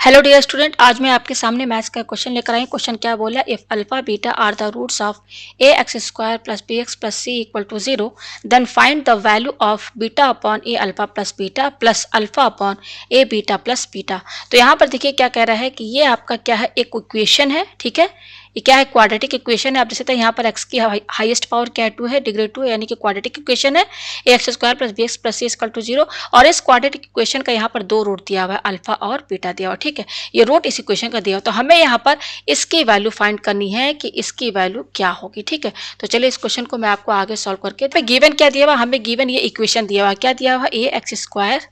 Hello dear student, आज मैं आपके सामने मैथ्स का क्वेश्चन लेकर आई। क्वेश्चन क्या बोला, if alpha beta are the roots of a x square plus b x plus c equal to 0, then find the value of beta upon a alpha plus beta plus alpha upon a beta plus beta. तो यहाँ पर देखिए क्या कह रहा है कि ये आपका क्या है, एक इक्वेशन है। ठीक है, ये क्या है, क्वाड्रेटिक इक्वेशन है। आप देख सकते हैं यहाँ पर x की हाईएस्ट पावर क्या है, 2 है, डिग्री 2 है, यानी कि क्वाड्रेटिक इक्वेशन है। A x square plus b x plus c equal to 0। और इस क्वाड्रेटिक इक्वेशन का यहाँ पर दो रूट दिया हुआ है, अल्फा और बीटा दिया हुआ। ठीक है, ये रूट इस इक्वेशन का दिया हुआ, तो हमें यहाँ पर इसकी वैल्यू फाइंड करनी है कि इसकी वैल्यू क्या होगी। ठीक है, तो चलिए इस क्वेश्चन को मैं आपको आगे सॉल्व करके, तो गिवन क्या दिया हुआ, हमें गिवन ये इक्वेशन दिया हुआ, क्या दिया हुआ, a x square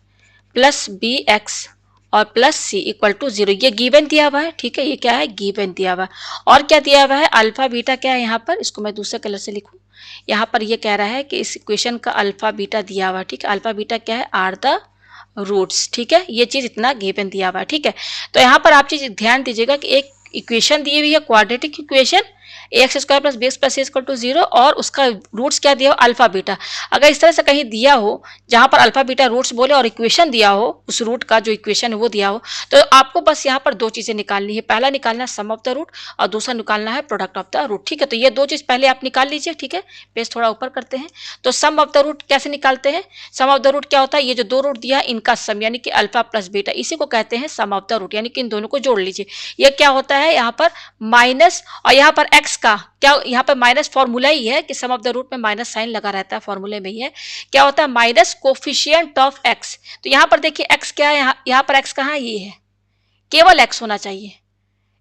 plus b x और प्लस सी इक्वल टू 0, ये गिवन दिया हुआ है। ठीक है, ये क्या है, गिवन दिया हुआ है। और क्या दिया हुआ है, अल्फा बीटा क्या है, यहाँ पर इसको मैं दूसरे कलर से लिखूं। यहाँ पर ये कह रहा है कि इस इक्वेशन का अल्फा बीटा दिया हुआ है। ठीक है, अल्फा बीटा क्या है, आर द रूट्स। ठीक है, ये चीज इतना गिवन दिया हुआ है। ठीक है, तो यहाँ पर आप चीज ध्यान दीजिएगा कि एक इक्वेशन दी हुई है, quadratic equation, a x square plus b x plus c equal to 0, और उसका रूट्स क्या दिया हो, अल्फा बीटा। अगर इस तरह से कहीं दिया हो जहां पर अल्फा बीटा रूट्स बोले और इक्वेशन दिया हो, उस रूट का जो इक्वेशन है वो दिया हो, तो आपको बस यहाँ पर दो चीजें निकालनी है। पहला निकालना है सम ऑफ द रूट और दूसरा निकालना है प्रोडक्ट ऑफ द रूट। ठीक है, तो ये दो चीज पहले आप निकाल लीजिए। ठीक है, पेज थोड़ा ऊपर करते हैं। तो सम ऑफ द रूट कैसे निकालते हैं, सम ऑफ द रूट क्या होता है, ये जो दो रूट दिया है इनका सम, यानी कि अल्फा प्लस बीटा, इसी को कहते हैं सम ऑफ द रूट, यानी कि इन दोनों को जोड़ लीजिए। ये क्या होता है, यहाँ पर माइनस, और यहाँ पर एक्स का क्या, यहाँ पर माइनस फॉर्मूला ही है कि सम ऑफ द रूट में माइनस साइन लगा रहता है, फॉर्मूले में ही है। क्या होता है, माइनस कोफिशिएंट ऑफ एक्स। तो यहाँ पर देखिए एक्स क्या है, यहाँ पर एक्स कहाँ है, ये है, केवल एक्स होना चाहिए।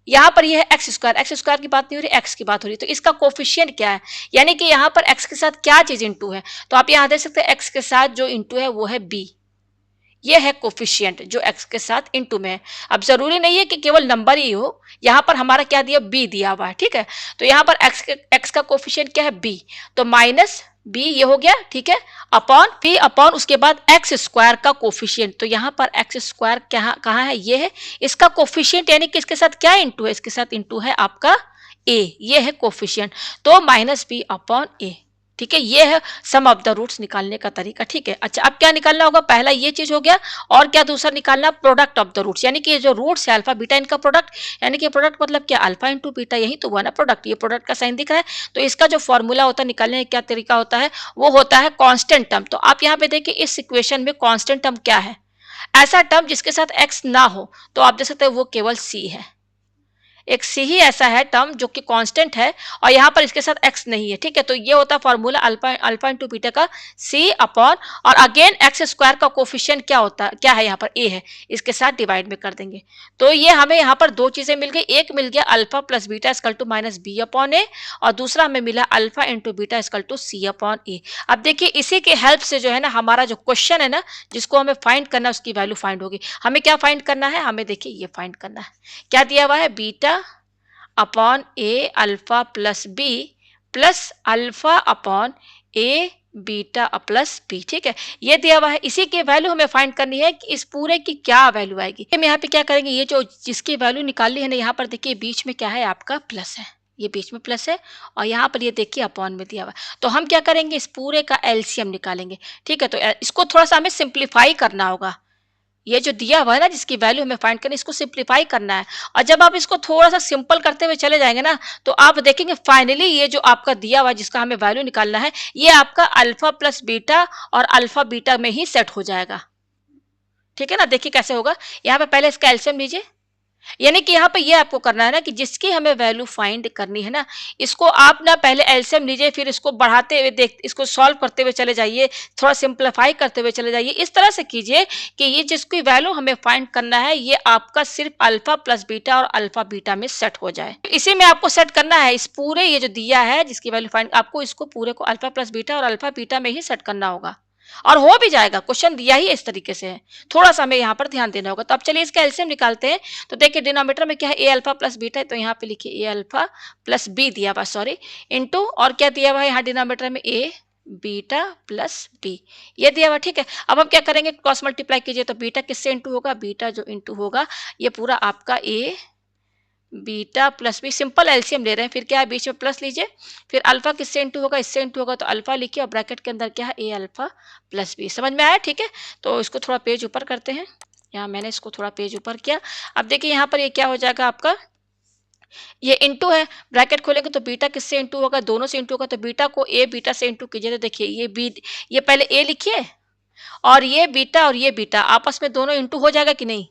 यहाँ पर ये है एक्स स्क्वायर, एक्स स्क्वायर की बात नहीं हो रही, एक्स की बात हो रही है। तो इसका कोफिशिएंट क्या है, यानी कि यहाँ पर एक्स के साथ क्या चीज इंटू है, तो आप यहाँ देख सकते हैं एक्स के साथ जो इंटू है वो है बी। ये है कोफिशिएंट जो x के साथ इनटू में है। अब जरूरी नहीं है कि केवल नंबर ही हो, यहाँ पर हमारा क्या दिया, b दिया हुआ है। ठीक है, तो यहाँ पर x का कोफिशिएंट क्या है, b, तो माइनस b ये हो गया। ठीक है, अपॉन b अपॉन उसके बाद x स्क्वायर का कोफिशिएंट, तो यहाँ पर x स्क्वायर कहाँ है, ये है इसका कोफिशिएंट, यानी कि इसके साथ क्या इंटू है, इसके साथ इंटू है आपका a, ये है कोफिशिएंट, तो माइनस b अपॉन a। ठीक है, ये है सम ऑफ द रूट्स निकालने का तरीका। ठीक है, अच्छा अब क्या निकालना होगा, पहला ये चीज हो गया, और क्या दूसरा निकालना, प्रोडक्ट ऑफ द रूट्स, यानी कि ये जो रूट्स है अल्फा बीटा, इनका प्रोडक्ट, यानी कि प्रोडक्ट मतलब क्या, अल्फा इंटू बीटा, यही तो हुआ ना प्रोडक्ट, ये प्रोडक्ट का साइन दिख रहा है। तो इसका जो फॉर्मूला होता है निकालने का, क्या तरीका होता है, वो होता है कांस्टेंट टर्म। तो आप यहाँ पे देखिए इस इक्वेशन में कांस्टेंट टर्म क्या है, ऐसा टर्म जिसके साथ एक्स ना हो, तो आप देख सकते हैं वो केवल सी है। एक सी ही ऐसा है टर्म जो कि कांस्टेंट है और यहाँ पर इसके साथ एक्स नहीं है। ठीक है, तो ये होता है फॉर्मूला अल्फा इंटू बीटा का सी अपॉन, और अगेन एक्स स्क्वायर का कोफिशिएंट क्या होता है, क्या है यहाँ पर ए है, इसके साथ डिवाइड में कर देंगे। तो ये हमें यहाँ पर दो चीजें मिल गई, एक मिल गया alpha plus beta equal to minus b upon a, और दूसरा हमें मिला alpha into beta equal to c upon a. अब देखिए इसी के हेल्प से जो है ना हमारा जो क्वेश्चन है ना, जिसको हमें फाइंड करना है उसकी वैल्यू फाइंड होगी। हमें क्या फाइंड करना है, हमें देखिए ये फाइंड करना है, क्या दिया हुआ है, beta upon a alpha plus b plus alpha upon a beta plus b. ठीक है, ये दिया हुआ है, इसी की वैल्यू हमें फाइंड करनी है कि इस पूरे की क्या वैल्यू आएगी। हम यहाँ पे क्या करेंगे, ये जो जिसकी वैल्यू निकाली है ना, यहाँ पर देखिए बीच में क्या है आपका प्लस है, ये बीच में प्लस है, और यहाँ पर ये देखिए अपॉन में दिया हुआ है। तो हम क्या करेंगे, इस पूरे का एलसीएम निकालेंगे। ठीक है, तो इसको थोड़ा सा हमें सिंप्लीफाई करना होगा, ये जो दिया हुआ है ना जिसकी वैल्यू हमें फाइंड करनी, इसको सिंप्लीफाई करना है। और जब आप इसको थोड़ा सा सिंपल करते हुए चले जाएंगे ना, तो आप देखेंगे फाइनली ये जो आपका दिया हुआ है जिसका हमें वैल्यू निकालना है, ये आपका अल्फा प्लस बीटा और अल्फा बीटा में ही सेट हो जाएगा। ठीक है ना, देखिए कैसे होगा, यहाँ पे पहले इसका एलसीएम लीजिए, यानी कि यहाँ पे ये आपको करना है ना कि जिसकी हमें वैल्यू फाइंड करनी है ना, इसको आप ना पहले एलसीएम लीजिए, फिर इसको बढ़ाते हुए देख, इसको सॉल्व करते हुए चले जाइए, थोड़ा सिंप्लीफाई करते हुए चले जाइए। इस तरह से कीजिए कि ये जिसकी वैल्यू हमें फाइंड करना है ये आपका सिर्फ अल्फा प्लस बीटा और अल्फा बीटा में सेट हो जाए। इसी में आपको सेट करना है, इस पूरे ये जो दिया है जिसकी वैल्यू फाइंड, आपको इसको पूरे को अल्फा प्लस बीटा और अल्फा बीटा में ही सेट करना होगा, और हो भी जाएगा। क्वेश्चन दिया ही इस तरीके से है, थोड़ा सा हमें यहाँ पर ध्यान देना होगा। तो अब चलिए इसका एलसीएम निकालते हैं। तो देखिए डिनोमिनेटर में क्या है, ए अल्फा प्लस बीटा है, तो यहाँ पे लिखिए ए अल्फा प्लस बी दिया हुआ, सॉरी, इंटू, और क्या दिया हुआ है यहाँ डिनोमिनेटर में, ए बीटा प्लस बी, ये दिया हुआ। ठीक है, अब हम क्या करेंगे, क्रॉस मल्टीप्लाई कीजिए, तो बीटा किससे इंटू होगा, बीटा जो इंटू होगा ये पूरा आपका a beta plus b, simple LCM ले रहे हैं, फिर क्या है बीच में प्लस लीजिए, फिर अल्फा किससे इंटू होगा, इससे इंटू होगा, तो अल्फा लिखिए और ब्रैकेट के अंदर क्या है ए अल्फा प्लस बी। समझ में आया? ठीक है, तो इसको थोड़ा पेज ऊपर करते हैं। यहाँ मैंने इसको थोड़ा पेज ऊपर किया। अब देखिए यहाँ पर ये क्या हो जाएगा आपका, ये इंटू है, ब्रैकेट खोलेंगे तो बीटा किससे इंटू होगा, दोनों से इंटू होगा, तो बीटा को ए बीटा से इंटू कीजिए, तो देखिए ये बी, ये पहले ए लिखिए और ये बीटा आपस में दोनों इंटू हो जाएगा कि नहीं।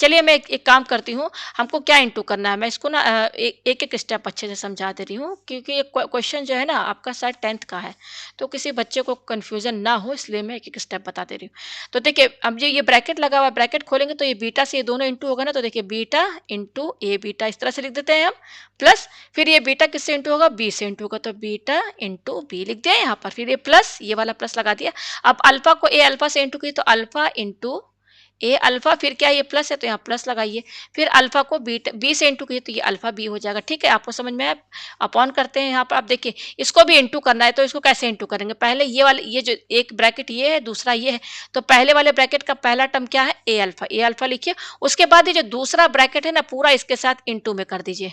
चलिए मैं एक काम करती हूँ, हमको क्या इंटू करना है, मैं इसको ना एक एक स्टेप अच्छे से समझा दे रही हूँ, क्योंकि ये क्वेश्चन जो है ना आपका शायद 10th का है, तो किसी बच्चे को कन्फ्यूजन ना हो इसलिए मैं एक एक स्टेप बता दे रही हूँ। तो देखिए अब ये ब्रैकेट लगा हुआ है, ब्रैकेट खोलेंगे तो ये बीटा से ये दोनों इंटू होगा ना, तो देखिए बीटा इंटू ए बीटा इस तरह से लिख देते हैं हम, प्लस फिर ये बीटा किससे इंटू होगा, बी से इंटू होगा, तो बीटा इंटू बी लिख दिया यहाँ पर, फिर ये प्लस ये वाला प्लस लगा दिया। अब अल्फा को ए अल्फा से इंटू किया तो अल्फा इंटू ए अल्फा, फिर क्या ये प्लस है तो यहाँ प्लस लगाइए, फिर अल्फा को बीटा बी से इंटू कीजिए तो ये अल्फा बी हो जाएगा। ठीक है, आपको समझ में आया? अपॉन करते हैं यहाँ पर। आप देखिए इसको भी इंटू करना है, तो इसको कैसे इंटू करेंगे, पहले ये वाले, ये जो एक ब्रैकेट ये है दूसरा ये है, तो पहले वाले ब्रैकेट का पहला टर्म क्या है, ए अल्फा लिखिए, उसके बाद ये जो दूसरा ब्रैकेट है ना पूरा इसके साथ इंटू में कर दीजिए।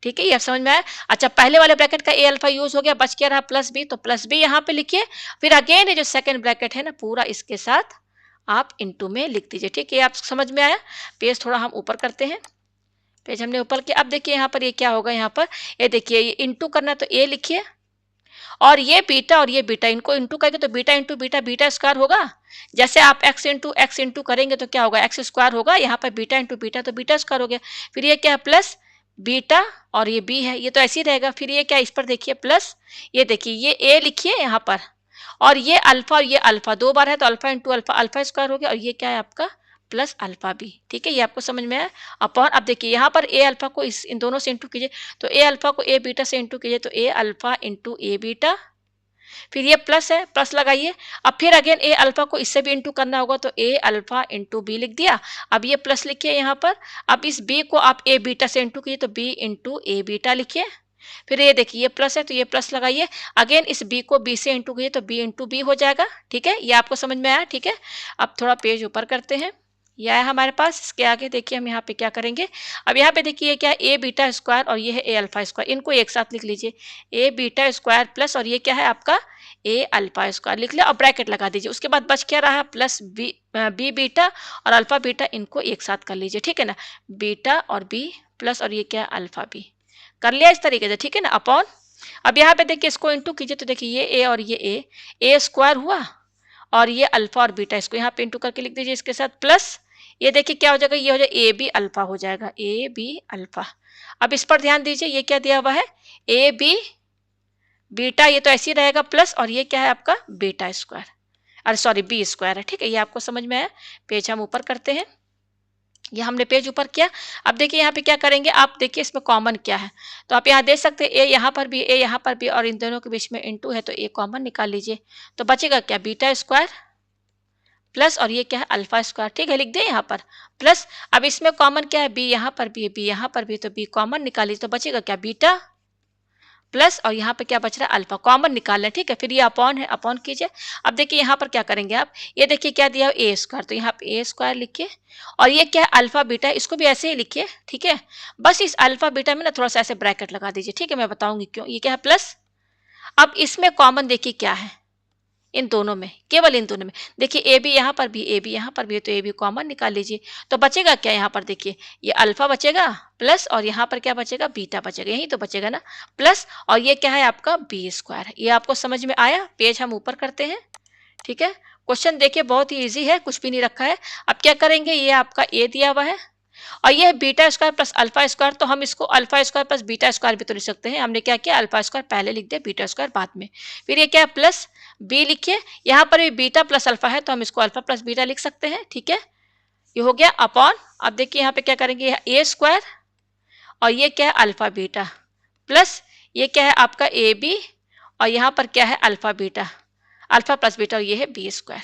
ठीक है, ये आप समझ में आया? अच्छा, पहले वाले ब्रैकेट का ए अल्फा यूज हो गया, बच क्या रहा प्लस बी, तो प्लस बी यहाँ पे लिखिए, फिर अगेन ये जो सेकंड ब्रैकेट है ना पूरा इसके साथ आप इंटू में लिख दीजिए। ठीक है, ये आप समझ में आया? पेज थोड़ा हम ऊपर करते हैं, पेज हमने ऊपर किया। अब देखिए यहाँ पर ये क्या होगा, यहाँ पर ये देखिए ये इंटू करना तो ए लिखिए और ये बीटा इनको इंटू करेंगे तो beta into beta beta square होगा। जैसे आप एक्स इंटू करेंगे तो क्या होगा, एक्स स्क्वायर होगा, यहाँ पर बीटा इंटू बीटा तो बीटा स्क्वायर हो गया। फिर ये क्या है प्लस बीटा और ये बी है, ये तो ऐसे ही रहेगा। फिर ये क्या, इस पर देखिए प्लस, ये देखिए ये ए लिखिए यहाँ पर, और ये अल्फा दो बार है तो alpha into alpha alpha square हो गया, और ये क्या है आपका प्लस अल्फा बी। ठीक है, ये आपको समझ में आया? अपॉन, अब देखिए यहाँ पर ए अल्फा को इन दोनों से इंटू कीजिए, तो ए अल्फा को ए बीटा से इंटू कीजिए तो ए अल्फा इंटू ए बीटा, फिर ये प्लस है प्लस लगाइए, अब फिर अगेन ए अल्फा को इससे भी इंटू करना होगा तो ए अल्फा इंटू बी लिख दिया। अब ये प्लस लिखिए यहाँ पर, अब इस बी को आप ए बीटा से इंटू कीजिए तो बी इंटू ए बीटा लिखिए, फिर ये देखिए ये प्लस है तो ये प्लस लगाइए, अगेन इस बी को बी से इंटू कीजिए तो बी इंटू बी हो जाएगा। ठीक है, ये आपको समझ में आया? ठीक है, अब थोड़ा पेज ऊपर करते हैं, यह है हमारे पास। इसके आगे देखिए हम यहाँ पे क्या करेंगे, अब यहाँ पे देखिए क्या है ए बीटा स्क्वायर और ये है ए अल्फा स्क्वायर, इनको एक साथ लिख लीजिए, ए बीटा स्क्वायर प्लस और ये क्या है आपका ए अल्फा स्क्वायर लिख लिया और ब्रैकेट लगा दीजिए। उसके बाद बच क्या रहा, प्लस बी बीटा और अल्फा बीटा, इनको एक साथ कर लीजिए। ठीक है ना, बीटा और बी प्लस और ये क्या है अल्फा बी, कर लिया इस तरीके से। ठीक है ना, अपॉन, अब यहाँ पे देखिए इसको इंटू कीजिए तो देखिए ये ए और ये ए स्क्वायर हुआ और ये अल्फा और बीटा, इसको यहाँ पे इंटू करके लिख दीजिए इसके साथ प्लस, ये देखिए क्या हो जाएगा, ये हो जाएगा ए बी अल्फा हो जाएगा, ए बी अल्फा। अब इस पर ध्यान दीजिए, ये क्या दिया हुआ है ए बी बीटा, ये तो ऐसे ही रहेगा प्लस और ये क्या है आपका बीटा स्क्वायर, अरे सॉरी बी स्क्वायर है। ठीक है, ये आपको समझ में आया? पेज हम ऊपर करते हैं, ये हमने पेज ऊपर किया। अब देखिए यहाँ पे क्या करेंगे, आप देखिए इसमें कॉमन क्या है, तो आप यहाँ देख सकते हैं ए यहाँ पर भी, ए यहाँ पर भी, और इन दोनों के बीच में इंटू है तो ए कॉमन निकाल लीजिए, तो बचेगा क्या बीटा स्क्वायर प्लस और ये क्या है अल्फा स्क्वायर। ठीक है, लिख दें यहाँ पर प्लस, अब इसमें कॉमन क्या है, बी यहाँ पर भी है, बी यहाँ पर भी, तो बी कॉमन निकाल लीजिए, तो बचेगा क्या बीटा प्लस और यहाँ पे क्या बच रहा है अल्फा, कॉमन निकाल लें। ठीक है, फिर ये अपॉन है, अपॉन कीजिए। अब देखिए यहाँ पर क्या करेंगे आप, ये देखिए क्या दिया ए स्क्वायर, तो यहाँ पे ए स्क्वायर लिखिए और ये क्या है अल्फा बीटा, इसको भी ऐसे ही लिखिए। ठीक है, बस इस अल्फा बीटा में ना थोड़ा सा ऐसे ब्रैकेट लगा दीजिए। ठीक है, मैं बताऊंगी क्यों, ये क्या है प्लस, अब इसमें कॉमन देखिए क्या है, इन दोनों में, केवल इन दोनों में देखिए ए बी यहाँ पर भी, ए बी यहाँ पर भी है, तो ए बी कॉमन निकाल लीजिए, तो बचेगा क्या यहाँ पर देखिए ये अल्फा बचेगा प्लस और यहाँ पर क्या बचेगा बीटा बचेगा, यही तो बचेगा ना प्लस, और ये क्या है आपका बी स्क्वायर। ये आपको समझ में आया? पेज हम ऊपर करते हैं। ठीक है, क्वेश्चन देखिए बहुत ही ईजी है, कुछ भी नहीं रखा है। अब क्या करेंगे, ये आपका ए दिया हुआ है और ये beta square plus alpha square, तो हम इसको alpha square plus beta square भी तो लिख सकते हैं। हमने क्या किया, अल्फा स्क्वायर पहले लिख दिया, बीटा स्क्वायर बाद में। फिर ये क्या है प्लस बी लिखिए, यहाँ पर भी बीटा प्लस अल्फा है तो हम इसको अल्फा प्लस बीटा लिख सकते हैं। ठीक है, ये हो गया अपॉन। अब देखिए यहाँ पे क्या करेंगे, ए स्क्वायर और ये क्या है अल्फा बीटा प्लस ये क्या है आपका ए बी और यहाँ पर क्या है alpha beta, alpha plus beta, और ये है बी स्क्वायर।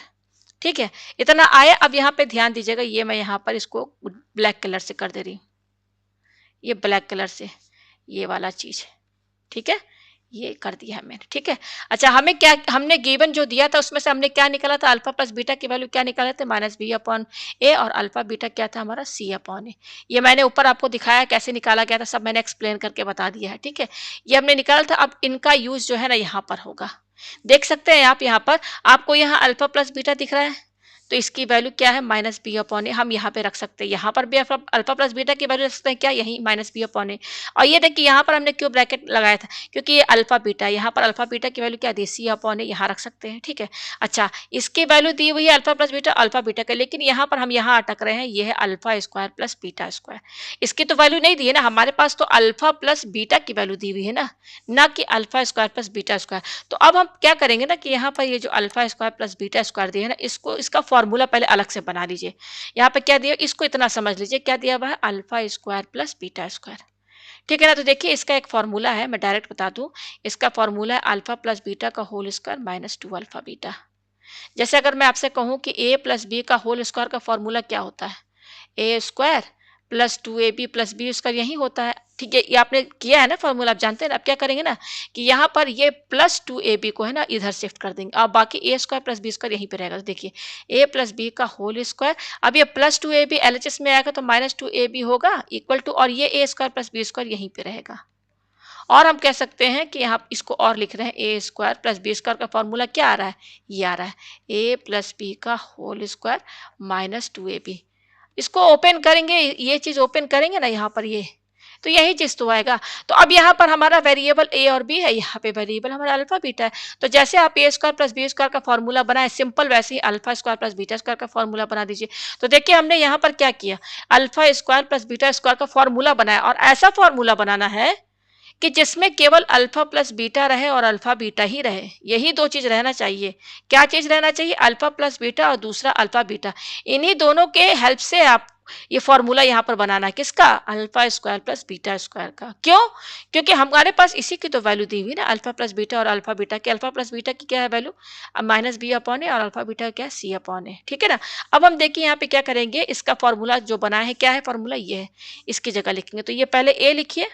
ठीक है, इतना आया। अब यहाँ पे ध्यान दीजिएगा, ये मैं यहाँ पर इसको ब्लैक कलर से कर दे रही हूँ, ये ब्लैक कलर से ये वाला चीज। ठीक है, ये कर दिया है मैंने, ठीक है। अच्छा, हमें क्या, हमने गिवन जो दिया था उसमें से हमने क्या निकाला था, अल्फा प्लस बीटा की वैल्यू क्या निकाले थे, माइनस बी अपॉन ए, और अल्फा बीटा क्या था हमारा, सी अपॉन ए। ये मैंने ऊपर आपको दिखाया कैसे निकाला गया था, सब मैंने एक्सप्लेन करके बता दिया है, ठीक है। ये हमने निकाला था। अब इनका यूज जो है ना यहाँ पर होगा, देख सकते हैं आप यहाँ पर, आपको यहाँ अल्फा प्लस बीटा दिख रहा है, तो इसकी वैल्यू क्या है, माइनस बी अपॉन ए। हम यहाँ पे रख सकते हैं, यहाँ पर भी अल्फा प्लस बीटा की वैल्यू रख सकते हैं क्या, यही माइनस बी अपॉन ए। और ये देखिए यहाँ पर हमने क्यों ब्रैकेट लगाया था, क्योंकि ये अल्फा बीटा, यहाँ पर अल्फा बीटा की वैल्यू क्या दी, सी अपॉन ए, यहाँ रख सकते हैं, ठीक है। अच्छा, इसकी वैल्यू दी हुई है alpha plus beta, alpha beta का, लेकिन यहाँ पर हम यहाँ अटक रहे हैं, ये है alpha square plus beta square. इसकी तो वैल्यू नहीं दी है ना, हमारे पास तो अल्फा प्लस बीटा की वैल्यू दी हुई है ना कि alpha square plus beta square. तो अब हम क्या करेंगे ना कि यहाँ पर ये जो alpha square plus beta square दिया है ना, इसको, इसका फॉर्मूला पहले अलग से बना लीजिए। यहाँ पे क्या दिया, इसको इतना समझ लीजिए, क्या दिया हुआ है, alpha square plus beta square, ठीक है ना। तो देखिए इसका एक फॉर्मूला है, मैं डायरेक्ट बता दूं, इसका फॉर्मूला है अल्फा प्लस बीटा का whole square minus 2 alpha beta. जैसे अगर मैं आपसे कहूं कि ए प्लस बी का होल स्क्वायर का फॉर्मूला क्या होता है, a square plus 2ab plus b square, यही होता है, ठीक है। ये आपने किया है ना फॉर्मूला, आप जानते हैं ना। अब क्या करेंगे ना कि यहाँ पर ये प्लस 2ab को है ना इधर शिफ्ट कर देंगे, अब बाकी ए स्क्वायर प्लस बी स्क्वायर यहीं पे रहेगा। तो देखिए ए प्लस बी का होल स्क्वायर, अब ये प्लस 2ab एलएचएस में आएगा तो माइनस 2ab होगा इक्वल टू, और ये ए स्क्वायर प्लस बी स्क्वायर यहीं पे रहेगा। और हम कह सकते हैं कि यहाँ इसको और लिख रहे हैं, ए स्क्वायर प्लस बी स्क्वायर का फॉर्मूला क्या आ रहा है, ये आ रहा है ए प्लस बी का होल स्क्वायर माइनस 2ab। इसको ओपन करेंगे, ये चीज ओपन करेंगे ना यहाँ पर, ये तो यही चीज तो आएगा। तो अब यहाँ पर हमारा वेरिएबल ए और बी है, यहाँ पे वेरिएबल हमारा अल्फा बीटा है। तो जैसे आप a square plus b square का फॉर्मूला बनाए सिंपल, वैसे ही alpha square plus beta square का फॉर्मूला बना दीजिए। तो देखिए हमने यहाँ पर क्या किया, alpha square plus beta square का फॉर्मूला बनाया, और ऐसा फॉर्मूला बनाना है कि जिसमें केवल अल्फा प्लस बीटा रहे और अल्फा बीटा ही रहे, यही दो चीज रहना चाहिए। क्या चीज रहना चाहिए, अल्फा प्लस बीटा और दूसरा अल्फा बीटा। इन्हीं दोनों के हेल्प से आप ये फॉर्मूला यहाँ पर बनाना है, किसका, alpha square plus beta square का। क्यों, क्योंकि हमारे पास इसी की तो वैल्यू दी हुई ना, अल्फा प्लस बीटा और अल्फा बीटा की। अल्फा प्लस बीटा की क्या है value, minus b upon a, और अल्फा बीटा क्या है, सी अपॉन ए, ठीक है ना। अब हम देखिए यहाँ पे क्या करेंगे, इसका फॉर्मूला जो बनाए है, क्या है फॉर्मूला, ये है, इसकी जगह लिखेंगे। तो ये पहले ए लिखिए,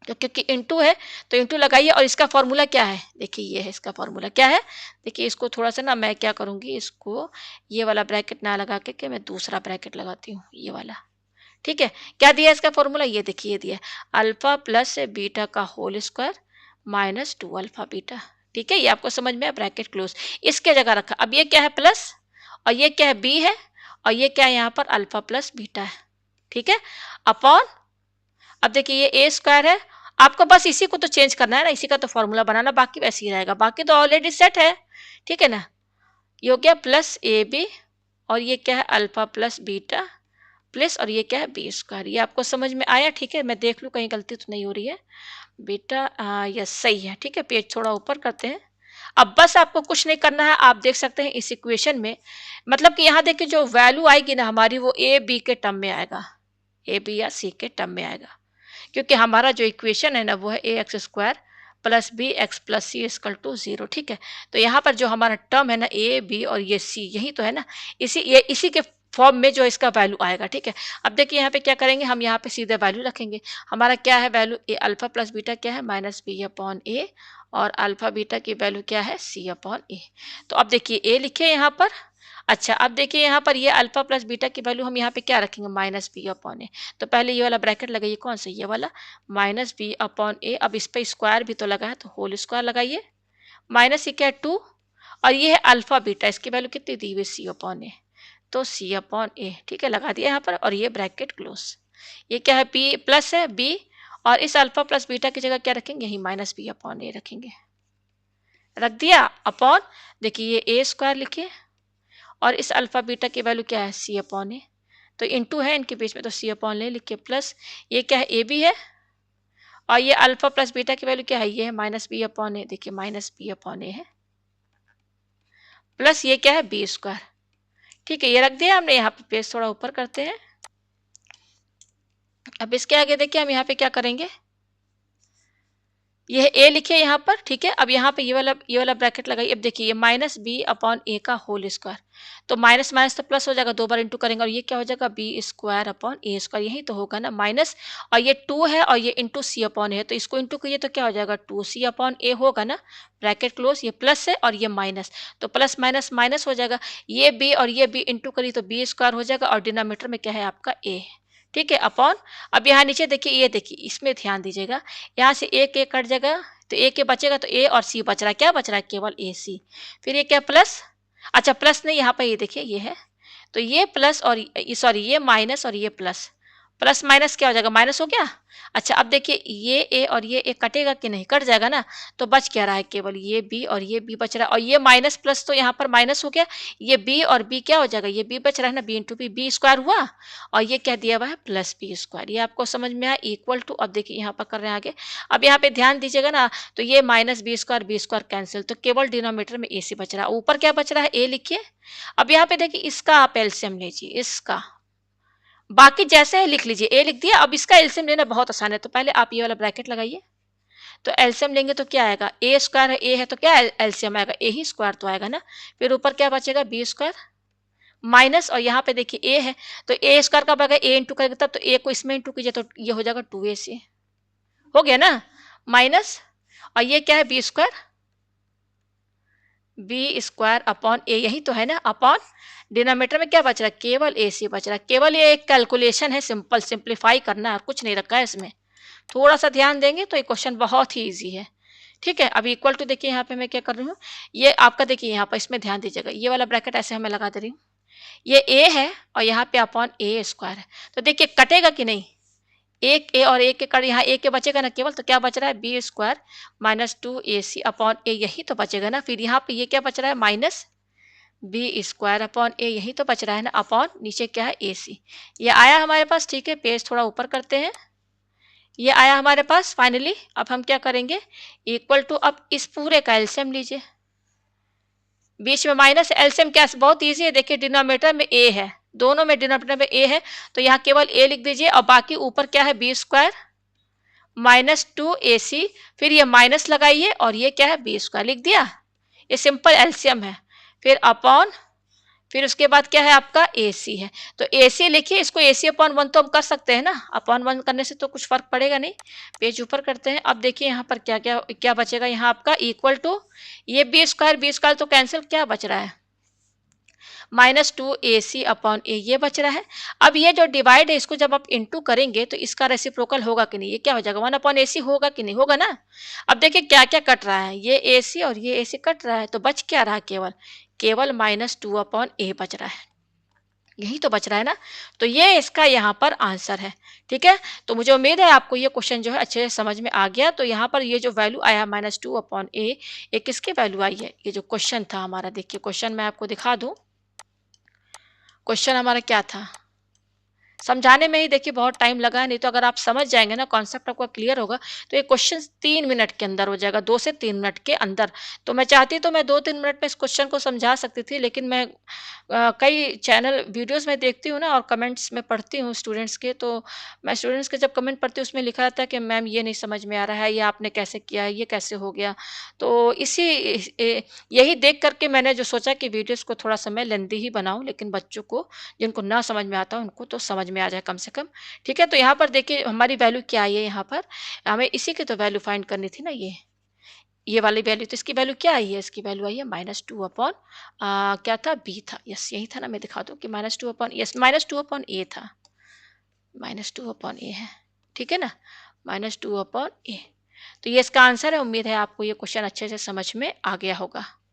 तो क्योंकि इंटू है तो इंटू लगाइए, और इसका फॉर्मूला क्या है, देखिए ये है इसका फॉर्मूला क्या है। देखिए इसको थोड़ा सा ना मैं क्या करूंगी, इसको ये वाला ब्रैकेट ना लगा के मैं दूसरा ब्रैकेट लगाती हूँ, ये वाला, ठीक है। क्या दिया इसका फॉर्मूला, ये देखिए ये दिया अल्फा प्लस बीटा का whole square minus 2 alpha beta, ठीक है। ये आपको समझ में, ब्रैकेट क्लोज, इसके जगह रखा। अब ये क्या है, प्लस, और ये क्या है, बी है, और ये क्या है यहाँ पर अल्फा प्लस बीटा है, ठीक है, अपॉन, अब देखिए ये ए स्क्वायर है, आपको बस इसी को तो चेंज करना है ना, इसी का तो फॉर्मूला बनाना, बाकी वैसे ही रहेगा, बाकी तो ऑलरेडी सेट है, ठीक है ना। ये हो गया प्लस ए बी, और ये क्या है अल्फा प्लस बीटा प्लस, और ये क्या है बी स्क्वायर। ये आपको समझ में आया, ठीक है। मैं देख लूँ कहीं गलती तो नहीं हो रही है, बेटा यस सही है, ठीक है। पेज थोड़ा ऊपर करते हैं। अब बस आपको कुछ नहीं करना है, आप देख सकते हैं इस इक्वेशन में, मतलब कि यहाँ देखिए जो वैल्यू आएगी ना हमारी, वो ए बी के टर्म में आएगा, ए बी या सी के टर्म में आएगा, क्योंकि हमारा जो इक्वेशन है ना वो है a x square plus b x plus c equal to 0, ठीक है। तो यहाँ पर जो हमारा टर्म है ना ए बी और ये सी, यही तो है ना, इसी के फॉर्म में जो इसका वैल्यू आएगा, ठीक है। अब देखिए यहाँ पे क्या करेंगे, हम यहाँ पे सीधे वैल्यू रखेंगे। हमारा क्या है वैल्यू, ए अल्फा प्लस बीटा क्या है, माइनस बी अपॉन ए, और अल्फा बीटा की वैल्यू क्या है, सी अपॉन ए। तो अब देखिए ए लिखे यहाँ पर। अच्छा, अब देखिए यहाँ पर ये अल्फा प्लस बीटा की वैल्यू हम यहाँ पे क्या रखेंगे, माइनस बी अपॉन ए। तो पहले ये वाला ब्रैकेट लगाइए, कौन सा, ये वाला, माइनस बी अपॉन ए। अब इस पे स्क्वायर भी तो लगा है, तो होल स्क्वायर लगाइए, माइनस ये क्या है 2, और ये है अल्फा बीटा, इसकी वैल्यू कितनी दी हुई, सी अपॉन ए, तो सी अपॉन ए, ठीक है, लगा दिया यहाँ पर, और ये ब्रैकेट क्लोज। ये क्या है, बी प्लस है बी, और इस अल्फा प्लस बीटा की जगह क्या रखेंगे, यही माइनस बी अपॉन ए रखेंगे, रख दिया, अपॉन, देखिए ये ए स्क्वायर लिखिए, और इस अल्फा बीटा की वैल्यू क्या है, सी अपॉन ए, तो इंटू है इनके बीच में, तो सी अपॉन ए लिख के, प्लस ये क्या है ए बी है, और ये अल्फा प्लस बीटा की वैल्यू क्या है, ये है माइनस बी अपॉन ए, देखिए माइनस बी अपॉन ए है, प्लस ये क्या है बी स्क्वायर, ठीक है। ये रख दिया हमने, यहाँ पे पेज थोड़ा ऊपर करते हैं। अब इसके आगे देखिए हम यहाँ पे क्या करेंगे, ये ए लिखिए यहाँ पर, ठीक है। अब यहाँ पे ये वाला ब्रैकेट लगाइए। अब देखिए ये माइनस बी अपॉन ए का होल स्क्वायर, तो माइनस माइनस तो प्लस हो जाएगा, 2 बार इंटू करेंगे और ये क्या हो जाएगा बी स्क्वायर अपॉन ए स्क्वायर, यही तो होगा ना माइनस। और ये 2 है और ये इंटू सी अपॉन है, तो इसको इंटू करिए तो क्या हो जाएगा 2c अपॉन ए होगा ना, ब्रैकेट क्लोज। ये प्लस है और ये माइनस, तो प्लस माइनस माइनस हो जाएगा। ये बी और ये बी इंटू करिए तो बी स्क्वायर हो जाएगा और डिनोमिनेटर में क्या है आपका ए, ठीक है, अपॉन। अब यहाँ नीचे देखिए, ये देखिए इसमें ध्यान दीजिएगा, यहाँ से एक कट जाएगा तो ए के बचेगा, तो ए और सी बच रहा है, क्या बच रहा है केवल ए सी। फिर ये क्या प्लस, अच्छा प्लस नहीं, यहाँ पर ये देखिए ये है, तो ये प्लस और सॉरी ये माइनस और ये प्लस, प्लस माइनस क्या हो जाएगा माइनस हो गया। अच्छा अब देखिए ये ए और ये ए कटेगा कि नहीं, कट जाएगा ना, तो बच क्या रहा है केवल ये बी और ये बी बच रहा है, और ये माइनस प्लस तो यहाँ पर माइनस हो गया, ये बी और बी क्या हो जाएगा, ये बी बच रहा है ना, b into b, b square हुआ और ये क्या दिया हुआ है प्लस बी स्क्वायर। ये आपको समझ में आया, इक्वल टू। अब देखिए यहाँ पर कर रहे हैं आगे, अब यहाँ पे ध्यान दीजिएगा ना, तो ये माइनस बी स्क्वायर कैंसिल, तो केवल डिनोमिनेटर में ए सी बच रहा है, ऊपर क्या बच रहा है ए लिखिए। अब यहाँ पे देखिए इसका आप एलसीएम लीजिए, इसका बाकी जैसे है लिख लीजिए, ए लिख दिया। अब इसका एलसीएम लेना बहुत आसान है, तो पहले आप ये वाला ब्रैकेट लगाइए, तो एलसीएम लेंगे तो क्या आएगा, ए स्क्वायर है, ए है तो क्या एलसीएम आएगा, ए ही स्क्वायर तो आएगा ना। फिर ऊपर क्या बचेगा बी स्क्वायर माइनस, और यहाँ पे देखिए ए है, तो ए स्क्वायर का बगैर ए इंटू करेगा तब, तो ए को इसमें इंटू कीजिए तो ये हो जाएगा 2 ए सी, हो गया ना, माइनस। और ये क्या है b square, b square upon a, यही तो है ना, अपॉन डिनोमिनेटर में क्या बच रहा है केवल ए सी बच रहा है। केवल ये एक कैलकुलेशन है, सिंपल सिंप्लीफाई करना है, कुछ नहीं रखा है इसमें। थोड़ा सा ध्यान देंगे तो ये क्वेश्चन बहुत ही इजी है, ठीक है। अब इक्वल टू देखिए यहाँ पे मैं क्या कर रही हूँ, ये आपका देखिए यहाँ पर इसमें ध्यान दीजिएगा, ये वाला ब्रैकेट ऐसे हमें लगा दे रही हूँ, ये ए है और यहाँ पे अपॉन ए स्क्वायर है, तो देखिए कटेगा कि नहीं, एक ए और एक के कर, यहाँ ए के बचेगा ना केवल, तो क्या बच रहा है b square minus 2 A C upon a, यही तो बचेगा ना। फिर यहाँ पे ये क्या बच रहा है minus B square upon a, यही तो बच रहा है ना, अपॉन नीचे क्या है ए सी, ये आया हमारे पास, ठीक है। पेज थोड़ा ऊपर करते हैं, ये आया हमारे पास फाइनली। अब हम क्या करेंगे इक्वल टू, अब इस पूरे का एलसीएम लीजिए, बीच में माइनस, एलसीएम क्या बहुत ईजी है, देखिए डिनोमिनेटर में ए है, दोनों में डिनोमिनेटर में ए है, तो यहाँ केवल ए लिख दीजिए और बाकी ऊपर क्या है बी स्क्वायर माइनस 2 ए सी, फिर ये माइनस लगाइए और ये क्या है बी स्क्वायर लिख दिया, ये सिंपल एलसीएम है। फिर अपॉन, फिर उसके बाद क्या है आपका ए सी है, तो ए सी लिखिए, इसको ए सी अपॉन 1 तो हम कर सकते हैं ना, अपॉन 1 करने से तो कुछ फर्क पड़ेगा नहीं। पेज ऊपर करते हैं, अब देखिए यहाँ पर क्या क्या क्या बचेगा, यहाँ आपका इक्वल टू, ये बी स्क्वायर तो कैंसिल, क्या बच रहा है माइनस 2 ए सी अपॉन ए, ये बच रहा है। अब ये जो डिवाइड है इसको जब आप इंटू करेंगे तो इसका रेसिप्रोकल होगा कि नहीं, ये क्या हो जाएगा 1 अपॉन ए सी होगा कि नहीं, होगा ना। अब देखिए क्या क्या कट रहा है, ये ए सी और ये ए सी कट रहा है, तो बच क्या रहा केवल, केवल माइनस 2 अपॉन ए बच रहा है, यही तो बच रहा है ना। तो ये इसका यहाँ पर आंसर है, ठीक है। तो मुझे उम्मीद है आपको ये क्वेश्चन जो है अच्छे से समझ में आ गया। तो यहाँ पर ये जो वैल्यू आया माइनस 2 अपॉन ए, ये किसकी वैल्यू आई है, ये जो क्वेश्चन था हमारा, देखिए क्वेश्चन मैं आपको दिखा दूँ, क्वेश्चन हमारा क्या था, समझाने में ही देखिए बहुत टाइम लगा है, नहीं तो अगर आप समझ जाएंगे ना, कॉन्सेप्ट आपका क्लियर होगा, तो ये क्वेश्चन 3 मिनट के अंदर हो जाएगा, 2 से 3 मिनट के अंदर। तो मैं चाहती तो मैं 2-3 मिनट में इस क्वेश्चन को समझा सकती थी, लेकिन मैं कई चैनल वीडियोस में देखती हूँ ना और कमेंट्स में पढ़ती हूँ स्टूडेंट्स के, तो मैं स्टूडेंट्स के जब कमेंट पढ़ती हूँ उसमें लिखा रहता है कि मैम ये नहीं समझ में आ रहा है, ये आपने कैसे किया है, ये कैसे हो गया। तो यही देख करके मैंने जो सोचा कि वीडियोस को थोड़ा समय लेंदी ही बनाऊं, लेकिन बच्चों को जिनको ना समझ में आता उनको तो समझ में आ जाए कम से कम, ठीक है। तो यहाँ पर देखिए हमारी वैल्यू क्या आई है, यहाँ पर हमें इसी की तो वैल्यू फाइंड करनी थी ना, ये वाली वैल्यू, तो इसकी वैल्यू क्या आई है, इसकी वैल्यू आई है माइनस 2 अपॉन क्या था बी था, यस यही था ना, मैं दिखा दूँ कि minus 2 upon, yes minus 2 upon a था, माइनस 2 अपॉन ए है, ठीक है ना, माइनस 2 अपॉन ए। तो ये इसका आंसर है। उम्मीद है आपको ये क्वेश्चन अच्छे से समझ में आ गया होगा।